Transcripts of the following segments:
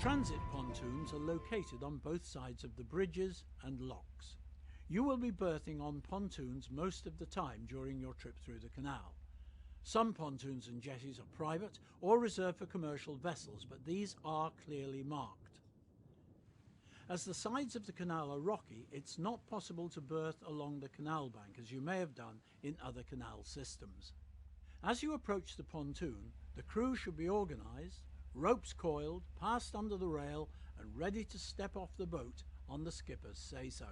Transit pontoons are located on both sides of the bridges and locks. You will be berthing on pontoons most of the time during your trip through the canal. Some pontoons and jetties are private or reserved for commercial vessels, but these are clearly marked. As the sides of the canal are rocky, it's not possible to berth along the canal bank as you may have done in other canal systems. As you approach the pontoon, the crew should be organised, ropes coiled, passed under the rail and ready to step off the boat on the skipper's say-so.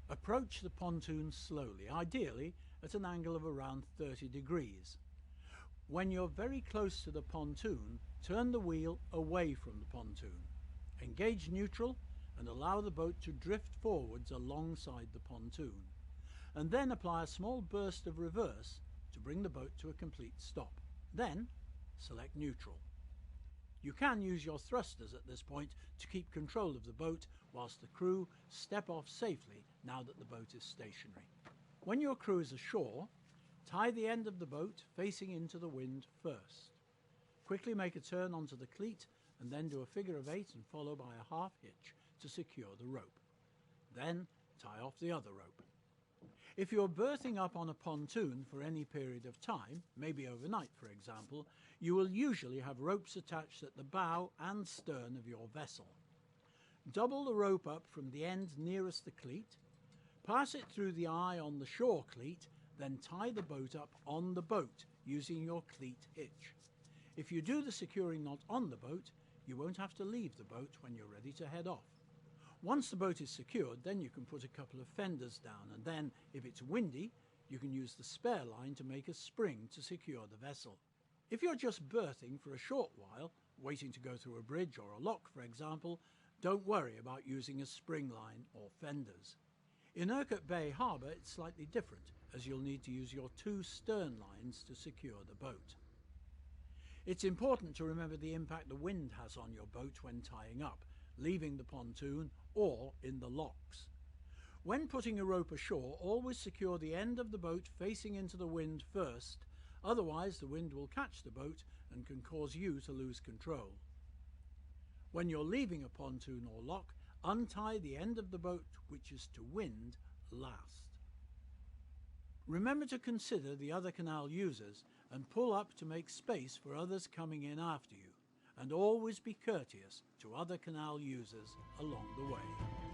Approach the pontoon slowly, ideally at an angle of around 30 degrees. When you're very close to the pontoon, turn the wheel away from the pontoon. Engage neutral and allow the boat to drift forwards alongside the pontoon, and then apply a small burst of reverse to bring the boat to a complete stop. Then select neutral. You can use your thrusters at this point to keep control of the boat whilst the crew step off safely now that the boat is stationary. When your crew is ashore, tie the end of the boat facing into the wind first. Quickly make a turn onto the cleat and then do a figure of 8 and follow by a half hitch to secure the rope. Then tie off the other rope. If you're berthing up on a pontoon for any period of time, maybe overnight for example, you will usually have ropes attached at the bow and stern of your vessel. Double the rope up from the end nearest the cleat, pass it through the eye on the shore cleat, then tie the boat up on the boat using your cleat hitch. If you do the securing knot on the boat, you won't have to leave the boat when you're ready to head off. Once the boat is secured, then you can put a couple of fenders down, and then, if it's windy, you can use the spare line to make a spring to secure the vessel. If you're just berthing for a short while, waiting to go through a bridge or a lock for example, don't worry about using a spring line or fenders. In Urquhart Bay Harbour it's slightly different, as you'll need to use your 2 stern lines to secure the boat. It's important to remember the impact the wind has on your boat when tying up, leaving the pontoon or in the locks. When putting a rope ashore, always secure the end of the boat facing into the wind first, otherwise the wind will catch the boat and can cause you to lose control. When you're leaving a pontoon or lock, untie the end of the boat which is to wind last. Remember to consider the other canal users and pull up to make space for others coming in after you, and always be courteous to other canal users along the way.